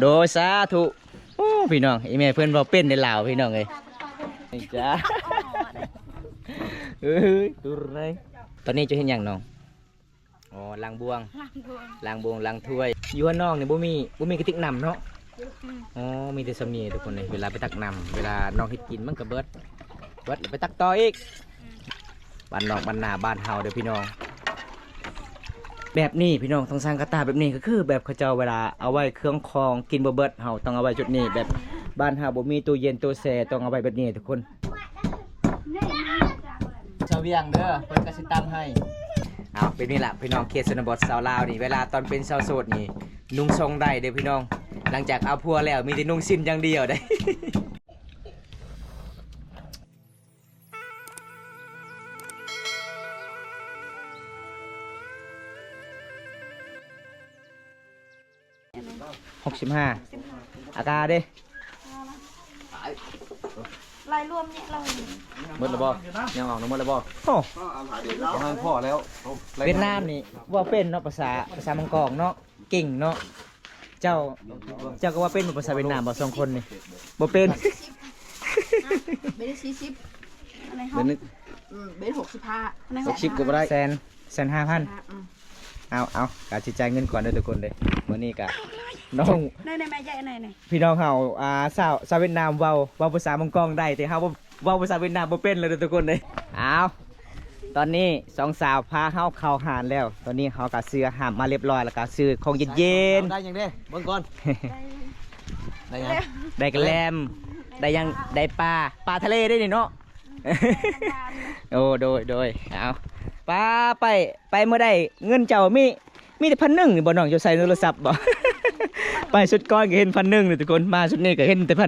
โดยสาธุโอ้พี่น้องอีเมลเพื่อนเราเป็นในลาวพี่น้องเลยจ้าเฮ้ยดูไรตอนนี้จะเห็นอย่างน้องอ๋อล้างบวงล้างบวงล้างถ้วยอยู่ข้างนอกเนี่ยบ่มีกระติกน้ำเนาะอ๋อมีแต่สำเนียงทุกคนเลยเวลาไปตักน้ำเวลาน้องให้กินมันก็เบิดไปตักต่ออีกบ้านนอกบ้านนาบ้านเฮาเด้อพี่น้องแบบนี้พี่น้องต้องสร้างกระตาแบบนี้ก็คือแบบเขาเจ้าเวลาเอาไว้เครื่องคองกินบ่เบิดเฮาต้องเอาไว้จุดนี้แบบบ้านเฮาบ่มีตู้เย็นตู้แช่ต้องเอาไว้แบบนี้ทุกคนชาวเวียงเด้อเพิ่นก็สิตั้งให้เอาเป็นนี่ล่ะพี่น้องเขตชนบทชาวลาวนี่เวลาตอนเป็นชาวโสดนี่นุ่งทรงได้เด้อพี่น้องหลังจากเอาพัวแล้วมีแต่นุ่งสิ้นอย่างเดียวได้65อากาเด้ลายรวมเนี่ยเราหมดแล้วบ่ยังออกน้ำหมดแล้วบ่โอ้ทางพ่อแล้วเวียดนามนี่ว่าเป็นเนาะภาษามังกรเนาะเก่งเนาะเจ้าก็ว่าเป็นภาษาเวียดนามบ่2คนนี่บ่เป็นเบส40อะไรเขาเบส65 60ก็บ่ได้150,000เอากะสิจ่ายเงินก่อนเด้อทุกคนเด้มื้อนี้ก็น้องในแม่ใหญ่ในพี่น้องเฮาชาวเวียดนามเว้าภาษามังกรได้แต่เฮาเว้าภาษาเวียดนามบ่เป็นเลยทุกคนเด้เอาตอนนี้2สาวพาเฮาเข้าหานแล้วตอนนี้เฮาก็ซื้ออาหารมาเรียบร้อยแล้วก็ซื้อของเย็นได้ยังเด้เบิ่งก่อนได้ยังได้กระแลมได้ยังได้ปลาทะเลได้นี่เนาะโอ้โดยเอาปลาไปเมื่อใดเงินเจ้ามีแต่1,000นี่บ่น้องจะใส่โทรศัพท์บ่ไปชุดก้อนก็เห็น1,000นี่ทุกคนมาชุดนี้ก็เห็นแต่1,000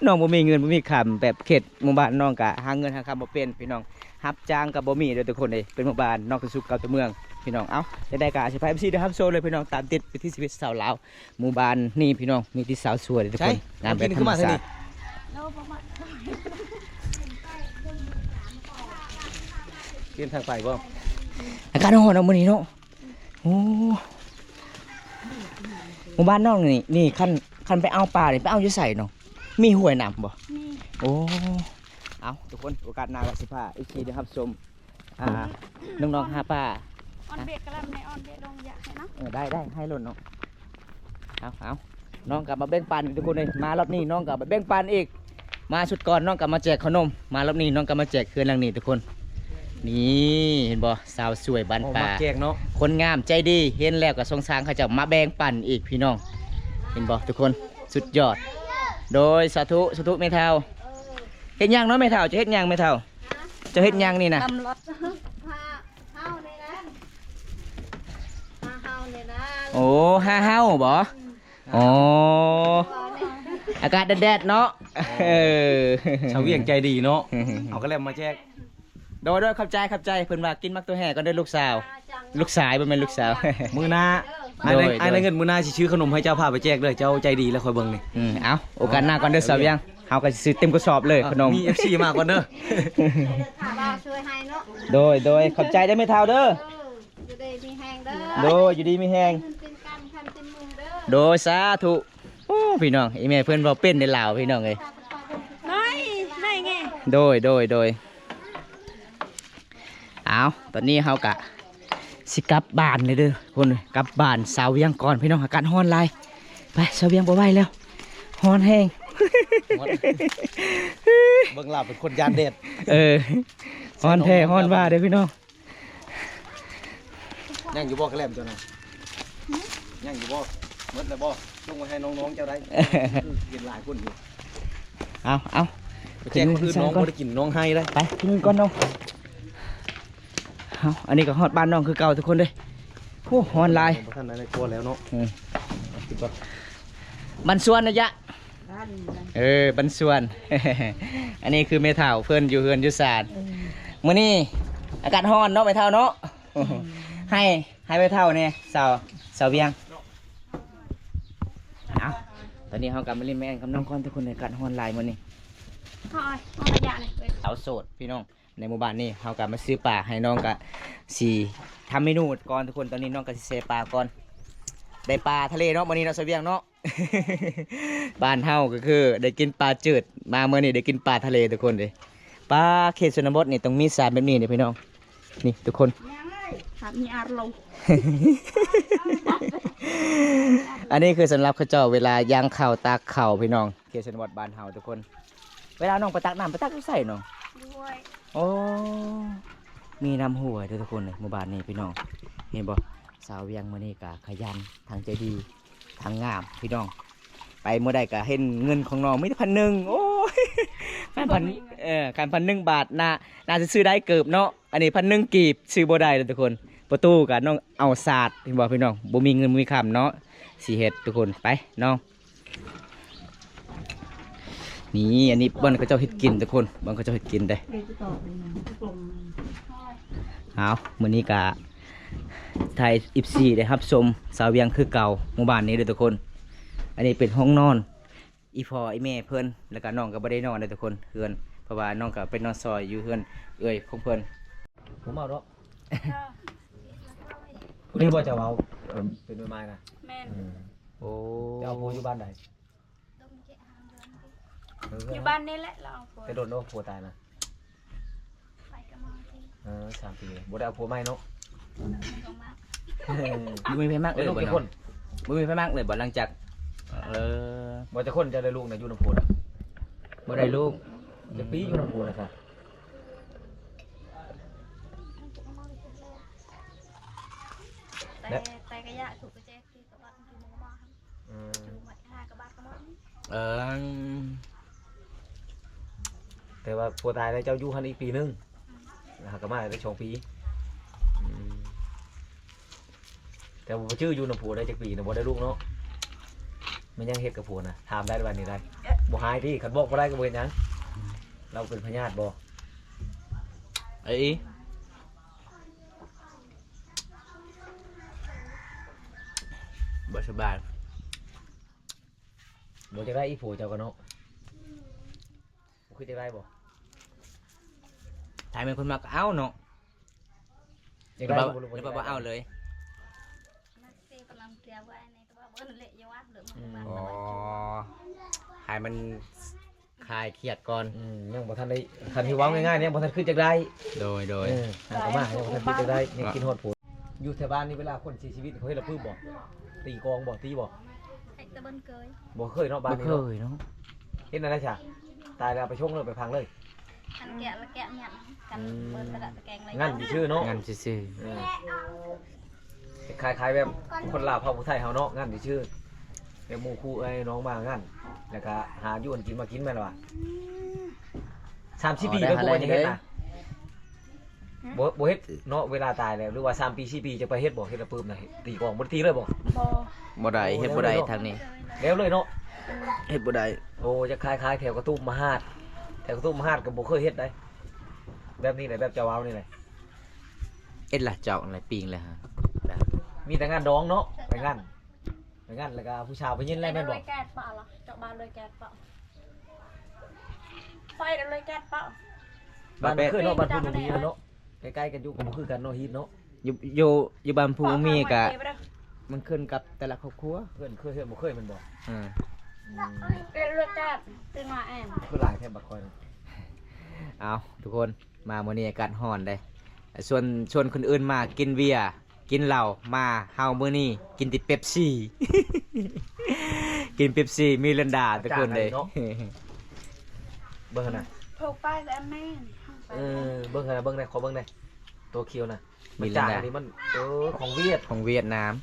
น้องบ่มีเงินบ่มีคำแบบเขตหมู่บ้านน้องก็หาเงินหาคำบ่เป็นพี่น้องรับจ้างกับบ่มีเด้อทุกคนเลยเป็นหมู่บ้านนอกสุขเก่าตัวเมืองพี่น้องเอ้าได้กะสิพา MC เด้อครับโซเลยพี่น้องตามติดไปที่ชีวิตสาวลาวหมู่บ้านนี่พี่น้องมีที่สาวสวยทุกคนงานแบบธรรมชาติกินทางไปบ่อากาศร้อนเอามื้อนี้เนาะโอ้หมู่บ้านน้องนี่คันไปเอาปลานี่ไปเอาอยู่ไสเนาะมีห้วยน้ำบ่โอ้เอาทุกคนโอกาสหน้าก็สิพา MC เด้อครับชมน้องๆหาปลาออนเบกกระลำในออนเบกลงอยากให้เนาะได้ให้หล่นเนาะเอาน้องกลับมาแบ่งปันทุกคนเลยมารอบนี้น้องกลับมาแบ่งปันอีกมาชุดก่อนน้องกลับมาแจกขนมมารอบนี้น้องกลับมาแจกคืนหลังนี้ทุกคนนี่เห็นบ่สาวสวยบ้านป่าแจกเนาะคนงามใจดีเห็นแล้วก็สงสารเขาจะมาแบ่งปันอีกพี่น้องเห็นบ่ทุกคนสุดยอดโดยสาธุเมทาวเฮ็ดยังเนาะเมทาวจะเฮ็ดยังเมทาวจะเฮ็ดยังนี่นะโอ้ห้าเฮาบ่อ๋ออากาศแดดเนาะชาวเวียงใจดีเนาะเอากระแลมมาแจกโดยขับใจเพิ่นว่ากินมักตัวแห่ก็ได้ลูกสาวลูกสายบ่แม่นลูกสาวมื้อหน้าไอ้ได้เงินมื้อหน้าสิซื้อขนมให้เจ้าพาไปแจกเด้อเจ้าใจดีแล้วค่อยเบิ่งนี่เอาโอกาสหน้าก่อนเด้อสาวยังเฮาก็สิซื้อเต็มกระสอบเลยขนมมี FC มาก่อนเด้อช่วยให้เนาะโดยขับใจได้ไม่เท่าเด้ออยู่ดีมีแหงเด้อโดยอยู่ดีมีแหงโดยสาธุโอ้พี่น้องอีแม่เพิ่นเว้าเป็นในลาวพี่น้องเอ้ยได้ไงโดยเอาตอนนี้เฮากะสิกลับบ้านเลยเด้อคนกลับบ้านสาวเวียงก่อนพี่น้องอากาศร้อนหลายไปสาวเวียงบ่ไหวแล้วร้อนแห้งเบิ่งลาเป็นคนยานเด็ดร้อนแท้ร้อนว่าเด้อพี่น้องยังอยู่บ่กระแลมเจ้าน่ะยังอยู่บ่หมดแล้วบ่ลงมาให้น้องๆเจ้าได้กินหลายคนอยู่เอาแจกคนอื่นน้องบ่ได้กินน้องให้ได้ไปกินก่อนน้องอันนี้ก็ฮอดบ้านน้องคือเก่าทุกคนเลยโอ้ฮอนลายท่านนายกลัวแล้วเนาะบันส่วนนะยะบันส่วนอันนี้คือเมทัลเพื่อนอยู่เฮือนอยู่ศาสตร์มื้อนี้อากาศฮ้อนเนาะเมทัลเนาะให้เมทัลเนี่ยสาวเวียงตอนนี้เขากลับมาเล่นแม่กับน้องก้อนทุกคนในอากาศฮ้อนลายมื้อนี้ระยะเลยสาวโสดพี่น้องในหมู่บ้านนี่เขากลับมาซื้อปลาให้น้องกะสีทำเมนูก่อนทุกคนตอนนี้น้องกะสิเซปลาก่อน ได้ปลาทะเลเนาะมื้อนี้เนาะสเวียงเนาะ บ้านเฮาก็คือได้กินปลาจืดมามื้อนี้ได้กินปลาทะเลทุกคนเลยปลาเขตชนบทนี่ต้องมีสารแบบนี้นี่พี่น้องนี่ทุกคน ครับมีอารมณ์ อันนี้คือสำหรับข้าเจ้าเวลาย่างข้าวตากข้าวพี่น้องเขตชนบทบ้านเฮาทุกคน เวลาน้องไปตักน้ำไปตักใส่น้อง ด้วย โอ้มีน้ำห้วยด้วยทุกคนเลยหมู่บ้านนี้พี่น้องเห็นบ่สาวเวียงมื้อนี้ก็ขยันทางใจดีทางงามพี่น้องไปเมื่อใดก็เห็นเงินของน้องมีแต่1,000โอ้ยการ1,000 บาทน่าจะซื้อได้เกือบเนาะอันนี้1,000กีบซื้อบ่ได้เลยทุกคนประตูก็น้องเอาศาสตร์เห็นบ่พี่น้องบ่มีเงินบ่มีคำเนาะสิเฮ็ดทุกคนไปน้องนี่อันนี้บ้านเขาเจ้าเฮ็ดกินทุกคนบ้านเขาเจ้าเฮ็ดกินได้เอามื้อนี้ก็ไทย14ได้รับชมสาวเวียงคือเก่าหมู่บ้านนี้เด้อทุกคนอันนี้เป็นห้องนอนอีพ่ออีแม่เพิ่นแล้วก็น้องก็บ่ได้นอนเด้อทุกคนเฮือนเพราะว่าน้องก็เป็นนอนซอยอยู่เฮือนเอ้ยของเพิ่น ผมเอาเนาะผู้นี้บ่จะเอาเป็นไม้นะ แม่น โอ้ จะเอาผัวอยู่บ้านใด อยู่บ้านนี่แหละเราเอาคน จะโดนเนาะผัวตายนะ ไปกับมาที่ 3 ปีบ่ได้เอาผัวใหม่เนาะ ลงมา บ่มีไผมากเลย ลูก บ่ กี่ น้ ค อง น บ่มีไผมากเลยบ่หลังจากอ บ่จะคนจะได้ลูกนะอยู่น้ำผัว บ่ได้ลูก จะปีอยู่น้ำผัวนะครับ แต่กระยะถูกกระเจี๊ยบที่กับบ้านที่มองมาถูกมาห้ากับบ้านกับมัน เออ แต่ว่าผัวตายแล้วเจ้าอยู่หันอีกปีนึงนะครับก็มาได้2 ปีแต่ว่าชื่ออยู่น้ำผัวได้จักปีนะบ่ได้ลูกเนาะมันยังเฮ็ดกับผัวนะถามได้วันนี้ได้บ่หายที่คันบอกบ่ได้ก็บ่เฮ็ดหยังเราเป็นพญาติบ่ ไอ้อีบ่สบาย บ่จะได้อีผัวเจ้าก็เนาะบ่คือจะได้บ่ ถ้าเป็นคนมักเอาเนาะ จะ แล้ว ได้ บ่ บ่รู้ แล้วบ่เอาเลย นักเตะกำลังเตรียมไว้ในตัวเบิ้ลเละยวัดหรือมัน อ๋อให้มันคลายเครียดก่อน ยังบ่ทันได้คันที่เว้าง่ายๆเนี่ยบ่ทันขึ้นจักได้ โดย หาก็มายังบ่ทันขึ้นจักได้ยังกินฮอดผัวอยู่แถวบ้านนี่เวลาคนเสียชีวิตเขาเฮ็ดระปื้มบ่ตีกองบ่ตีบ่ ไอ้ตะเบิ้ลเกย บ่เคยเนาะบ้าน บ่ นี้ เค เนาะ ยเนาะ เฮ็ดนั่นได้จ้ะตายแล้วไปชงเลยไปพังเลย อันแกะละแกะหยันกันเบิ้ลตะแกงอะไร งั้นสิชื่อเนาะ งั้นซื่อ คล้ายๆแบบคนลาวเผ่าผู้ไทยเฮาเนาะงั้นสิชื่อเดี๋ยวหมู่คู่เอ้ยน้องมางั้นแล้วก็หาอยู่อันกินมากินแม่นว่ะ3-4 ปีแล้วกูว่าจะเฮ็ดน่ะบ่เฮ็ดเนาะเวลาตายแล้วหรือว่า3 ปี 4 ปีจะไปเฮ็ดบ่เฮ็ดระปื้มน่ะตีกองบ่ตีเลยบ่ บอ ๆบ่ได้เฮ็ดบ่ได้ทางนี้ แล้วเลยเนาะ เฮ็ดบ่ได้ โอ้จะคล้ายๆแถวกระตุ้มมหาดแถวกระตุ้มมหาดกับบุเคยเฮ็ดได้แบบนี้แหละแบบเจ้าว้าวนี่แหละ เอ็ดล่ะเจ้าอะไรปิงเลยฮะ มีแต่งานดองเนาะไปงานแล้วก็ผู้ชายไปยิน ไล่ ไล่ ได้ แม่น เล บอก ยแกะเปล่าหรอเจาะบ้านเลยแกะเปล่าไฟได้เลยแกะเปล่า บ้านเคยเนาะบ้านพูนดีเนาะใกล้ๆกันอยู่กับบุคือกันเนาะฮีทเนาะ อยู่บ้านภูมีกะมันขึ้นกับแต่ละครอบครัว เพื่อนเคยเฮ็ดบุเคยมันบอก เรียนเลยแกะตื่นมาแอม เพื่อหลายแทบบักคอยนะ เอาทุกคนมามื้อนี้อากาศร้อนเลยชวนคนอื่นมากินเบียร์กินเหล้ามาเฮามื้อนี้กินติเป๊ปซี่ กินเป๊ปซี่มิรินดาทุกคนเลย เบิ่งน่ะ ถูกป้ายแล้วแม่ เบิ่งน่ะเบิ่งได้ขอเบิ่งได้ตัวเคียวน่ะมันจางอันนี้มันของเวียด ของเวียดนาม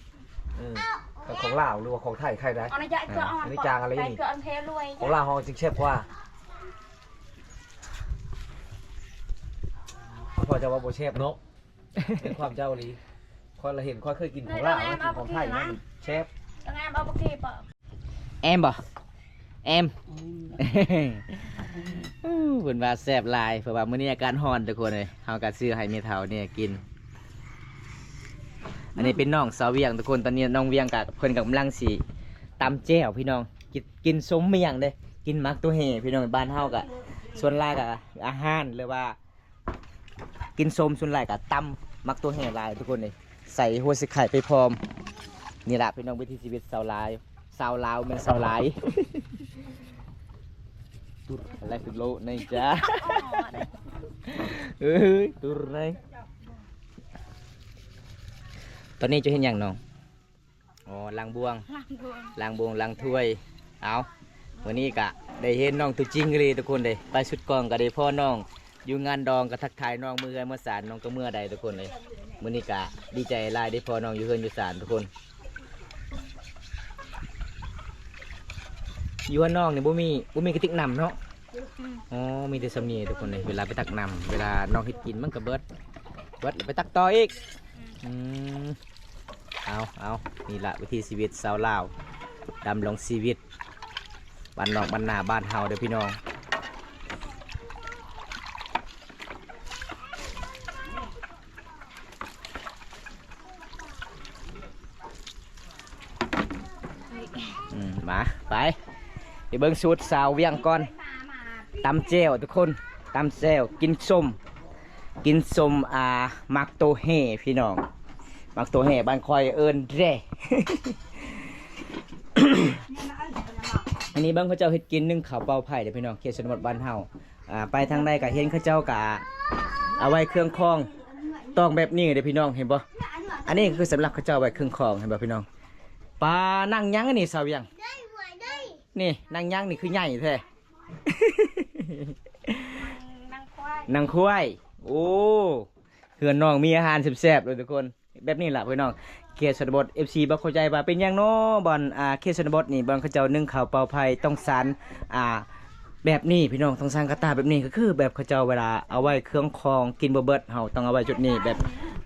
แต่ของลาวหรือว่าของไทยใครได้ เอาในใจเกลืออ่อนไปเกลืออันเทรวย ของลาวเฮาจึงแซ่บกว่าพอจะว่าบ่แซ่บเนาะเป็นความเจ้าลีคอยละเห็นคอยเคยกินของลาวกินของไทยมันแซ่บ แล้วแอมเอาปกติเปล่า แอมบ่แอม เพิ่นว่าแซ่บหลายเพราะว่ามื้อนี้อากาศร้อนทุกคนเลยเฮาก็ซื้อให้แม่เฒ่าเนี่ยกิน อันนี้เป็นน้องสาวเวียงทุกคนตอนนี้น้องเวียงกับเพิ่นกำลังสิตำแจ่วพี่น้องกินสมเมียงเด้กินมักตัวแห่พี่น้องบ้านเฮาก็ส่วนหลายก็อาหารหรือว่า กินสมส่วนหลายก็ตำมักตัวแห่หลายทุกคนเลยใส่หัวสิไข่ไปพร้อม นี่แหละพี่น้องวิถีชีวิตสาวลาวสาวลาวเป็นสาวลายตุดอะไรตุดโลในจ้าเอ้ยตุดในตอนนี้จะเห็นอย่างน้องอ๋อล้างบวงล้างบวงล้างถ้วยเอาวันนี้กะได้เห็นน้องตัวจริงเลยทุกคนเลยไปชุดกองก็ได้พ่อน้องอยู่งานดองก็ทักทายน้องเมื่อเมื่อสารน้องก็เมื่อใดทุกคนเลยวันนี้กะดีใจหลายได้พ่อน้องอยู่เฮือนอยู่สารทุกคนอยู่ว่าน้องเนี่ยบ่มีกระติกน้ำเนาะอ๋อมีแต่สำเนียงทุกคนเลยเวลาไปตักน้ำเวลาน้องเฮ็ดกินมันก็เบิดไปตักต่ออีกเอานี่ละวิธีชีวิตสาวลาวดำลงชีวิตบ้านนอกบ้านนาบ้านเฮาเด้อพี่น้องมาไปเบิ่งสูตรสาวเวียงก่อนตำแจ่วทุกคนตำแจ่วกินส้มมักโตเฮพี่น้องมักโตเฮบ้านคอยเอิญแร่ อันนี้เบิ่งเขาเจ้าเฮ็ดกินนึ่งข้าวเปล่าไผ่เด้อพี่น้องเขตชนบทบ้านเฮาไปทางใดก็เห็นเขาเจ้ากะเอาไว้เครื่องคองต้องแบบนี้เด้อพี่น้องเห็นบ่อันนี้คือสำหรับเขาเจ้าไว้เครื่องคองเห็นบ่พี่น้องปลานั่งยั้งอันนี้สาวเวียงนี่นางย่างนี่คือใหญ่แท้ นางควายโอ้เฮือนน้องมีอาหารแซ่บๆเลยทุกคนแบบนี้แหละพี่น้องเขตชนบท FC บ่เข้าใจว่าเป็นยังน้อบอลเขตชนบทนี่บอลเขาเจ้านึ่งข้าวเปล่าไผ่ต้องสารแบบนี้พี่น้องต้องสร้างกระตาแบบนี้ก็คือแบบเขาเจ้าเวลาเอาไว้เครื่องคองกินบ่เบิดเฮาต้องเอาไว้จุดนี้แบบ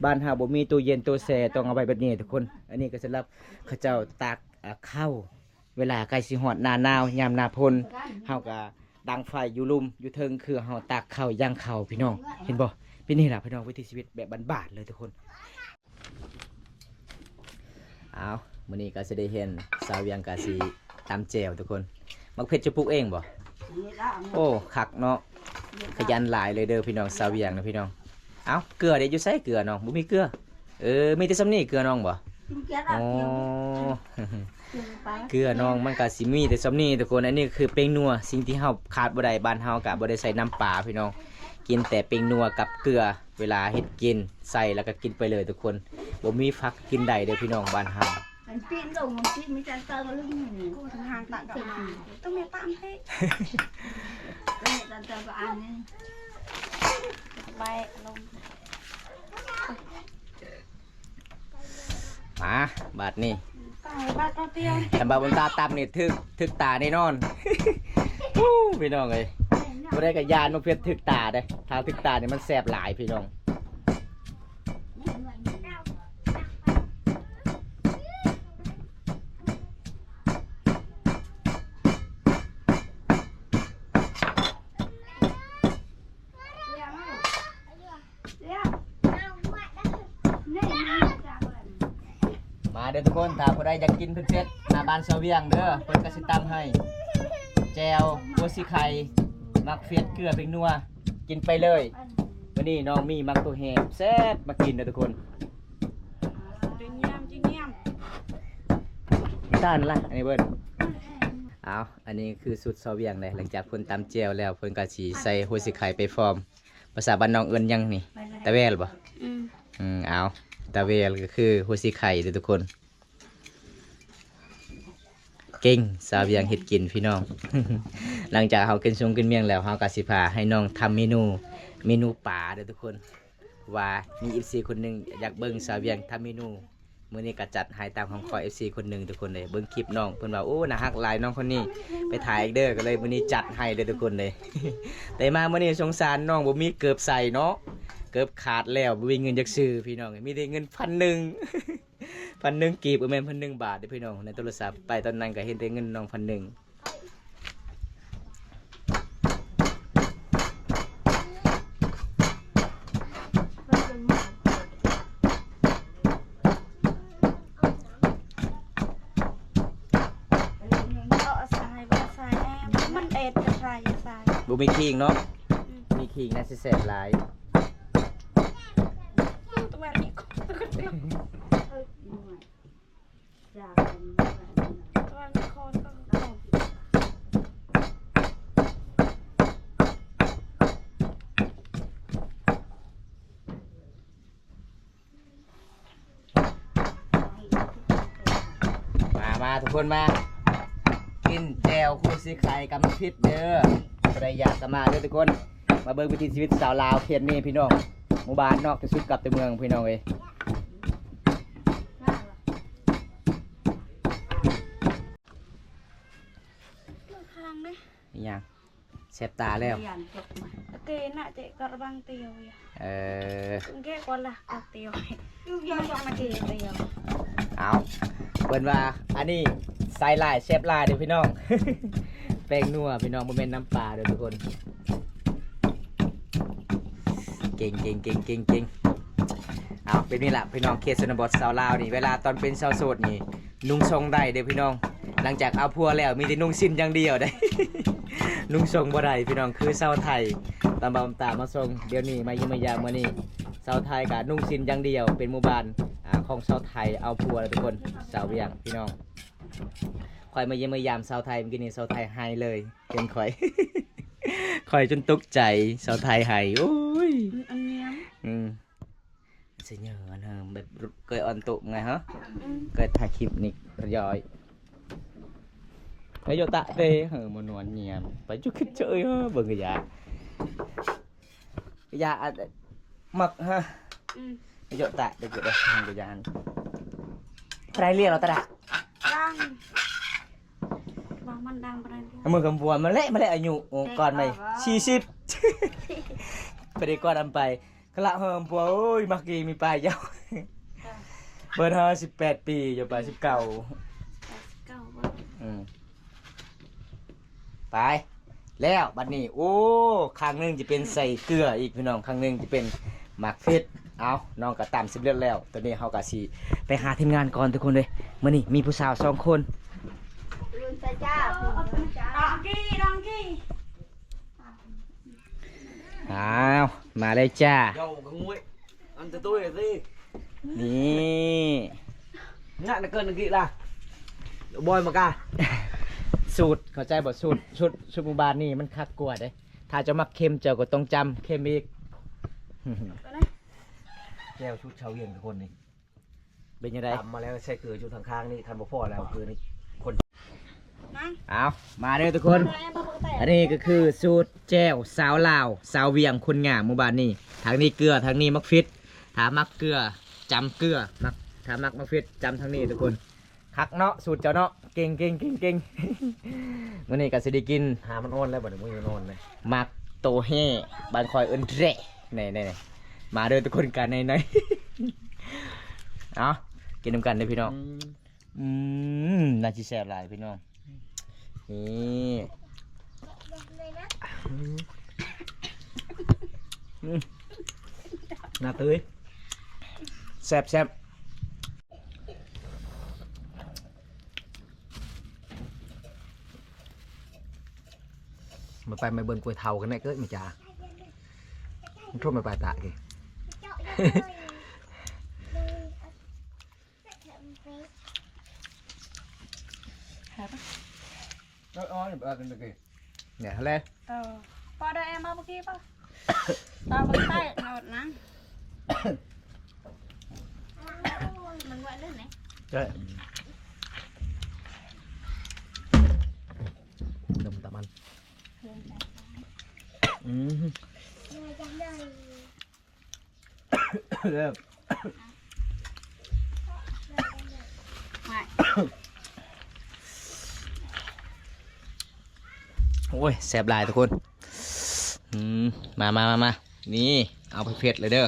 บ้านเฮาบ่มีตู้เย็นตู้แช่ต้องเอาไว้แบบนี้ทุกคนอันนี้ก็สำหรับเขาเจ้าตากข้าวเวลาใกล้สิฮอดหน้าหนาวยามหน้าฝนเฮาก็ดังไฟอยู่ลุมอยู่เทิงคือเฮาตากข้าวย่างข้าวพี่น้องเห็นบ่เป็นนี่ล่ะพี่น้องวิถีชีวิตแบบบ้านๆเลยทุกคนเอามื้อนี้ก็สิได้เห็นสาวเวียงก็สิตำแจ่วทุกคนมักเผ็ดจะปลูกเองบ่โอ้คักเนาะขยันหลายเลยเด้อพี่น้องสาวเวียงนะพี่น้องเอาเกลือเดี๋ยวอยู่ใส่เกลือน้องบ่มีเกลือมีแต่ซ้ำนี่เกลือน้องบ่อ๋อเกลือน้องมันก็สิมีแต่ซ้ำนี่ทุกคนอันนี้คือเป้งนัวสิ่งที่เฮาขาดบ่ได้บ้านเฮาก็บ่ได้ใส่น้ำปลาพี่น้องกินแต่เป้งนัวกับเกลือเวลาเฮ็ดกินใส่แล้วก็กินไปเลยทุกคนบ่มีฟักกินได้เด้อพี่น้องบ้านเฮา Pin đồ một pin mới chăn tơ vào lưng mình. Cô thằng hàng tặng cả mà. Tôi mẹ tạm thế. Tôi mẹ chăn tơ vào ăn đi. Bay lông. มาบาดนี่ Ba to tiêu. แต่บาบนตาตำนี่ทึกตาแน่นอนพี่น้องเอ้ยบ่ได้กับยานมาเพียรทึกตาเด้ทางทึกตานี่มันแสบหลายพี่น้องมาเด้อทุกคนถ้าผู้ใดอยากกินเผ็ดๆหน้าบ้านเสาเวียงเด้อเพิ่นก็สิตำให้แจวบัวสิไข่มักเฟียดเกลือเป็นนัวกินไปเลยวันนี้น้องมีมักตัวแหบแซ่บมากินเด้อทุกคนต้านละอันนี้เบิ้ลเอาอันนี้คือสุดเสาเวียงเลยหลังจากเพิ่นตำแจวแล้วเพิ่นก็สิใส่หัวสิไข่ไปฟอร์มภาษาบ้านน้องเอิ้นยังนี่ตะแวลบ่เอาตะเวลก็คือหัวสีไข่เด้อทุกคนเก่งสาวเวียงเฮ็ดกินพี่น้อง หลังจากเฮากินชงกินเมียงแล้วเฮาก็สิพาให้น้องทำเมนูป่าเด้อทุกคนว่ามี FC คนหนึงอยากเบิ่งสาวเวียงทำเมนูมื้อนี้ก็จัดให้ตามคำขอ FC คนหนึงทุกคนเลยเบิ่งคลิปน้องเพิ่นว่าโอ้น่าฮักหลายน้องคนนี้ไปถ่ายอีกเด้อก็เลยมื้อนี้จัดให้เด้อทุกคนเลย แต่มามื้อนี้สงสารน้องบ่มีเกือบใส่เนาะเกือบขาดแล้วบ่มีเงินจักซื้อพี่น้องมีแต่เงิน1,000 1,000กีบแม่น1,000 บาทเด้อพี่น้องในโทรศัพท์ไปตอนนั้นก็เห็นแต่เงินน้อง1,000บ่มีขิงเนาะมีขิงน่าสิแซ่บหลาย จาก ตอนคอนก็เข้า มาทุกคนมากินแจวคู่ซีไข่กับน้ำพริกเด้อใครอยากจะมาเด้อทุกคนมาเบิ่งวิถีชีวิตสาวลาวเขตนี้พี่น้องหมู่บ้านนอกที่สุดกับตัวเมืองพี่น้องเอ้ย ทางนี่ นี่ยังเสพตาแล้ว ยันจบมา เตน่ะเจกระบังเตียวอย่า เออ คุณแก่ก่อนละกเตียวยุ่งยากมาเตียวเตียว เอาเบิ่นว่าอันนี้ใส่ลายเชฟลายเด้อพี่น้อง แป้งนัวพี่น้องบ่แม่นน้ำปลาเด้อทุกคนเก่งเอาเป็นนี่แหละพี่น้องเขตชนบทสาวลาวนี่เวลาตอนเป็นสาวโสดนี่นุ่งทรงได้เด้อพี่น้องหลังจากเอาพัวแล้วมีแต่นุ่งสิ้นอย่างเดียวได้ นุ่งทรงบ่ได้พี่น้องคือสาวไทยตามตามมาทรงเดี๋ยวนี้มายิ้มมายามมื้อนี้สาวไทยก็นุ่งสิ้นอย่างเดียวเป็นหมู่บ้านของสาวไทยเอาพัวแล้วทุกคนสาวเวียงพี่น้องคอยมาเยี่ยมมายามสาวไทยเมื่อกี้นี้สาวไทยหายเลยเห็นคอย คอยจนตกใจสาวไทยหายโอ้ย อันเนี้ย เสียเงินแบบเคยออนตุไงฮะเคยถ่ายคลิปนี่ย่อยไอ้โยตะเต้มันนวลเนียมไปจุกขึ้นเฉยฮะเบิ่งกะยาหมักฮะไอ้โยตะเด็กๆเลยมันกะยานใครเรียกเราตะดะ ดังบางมันดังอะไร มือกำบัวมันเละอายุก่อนไหม40 ไปได้ก่อนไปกะละเฮิมปัวโอ้ยมักกีมีปลายยาวเปิด18 ปีอยู่ไป19 เก้า ไปแล้วบัดนี้โอ้ครั้งหนึงจะเป็นใส่เกลืออีกพี่น้องครั้งหนึงจะเป็นหมักเฟสเอาน้องก็ตามสิบเลือดแล้วตอนนี้เฮาก็สิไปหาทีมงานก่อนทุกคนเลยมื้อนี้มีผู้สาว2 คน ลุนจ้าจ้า ดองกี้ อ้าวมาเลยจ้า dầu cái nguội ăn từ tôi là gì นี่ ngạn là cơn là kỵ là bôi mà ca สูตรเข้าใจบ่สูตรชุดหมู่บ้านนี่มันคักกว่าเด้ถ้าจะมักเค็มเจ้าก็ต้องจำเค็มอีก treo chút cháu hiền cái con này เป็นยังไง tắm mà leo xe cửa chút thằng khang đi khăn bó phò leo cửa này เอามาเด้อทุกคน อันนี้ก็คือสูตรแจ่วสาวลาวสาวเวียงคนงามหมู่บ้านนี่ทางนี้เกลือทางนี้มักฟิตถ้ามักเกลือจำเกลือมักถ้ามักฟิตจำทางนี้ทุกคนคักเนาะสูตรเจ้าเนาะเก่ง มื้อนี้ก็สิได้กิน hàมันôn lên bảo đừng muốn ôn này มักโตแห่บ้านคอยเอิ้นแร่นี่มาเด้อทุกคนกันในเอากินนำกันเด้อพี่น้องน่าสิแซ่บหลายพี่น้องนี่ là tươi แซ่บmà phải mày bơn quầy thầu cái này cưới mày chà không thôi mày bài tạ kìa เนี่ยเลย พอได้เอ็มมาเมื่อกี้ป่ะตาบนใต้นอนนะ มันว่าเรื่องไหน Đấy. đồng tạm ăn เริ่มโอ้ยแสบหลายทุกคนมานี่เอาไปเผ็ดเลยเด้อ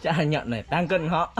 จะnhận này tăng cân họ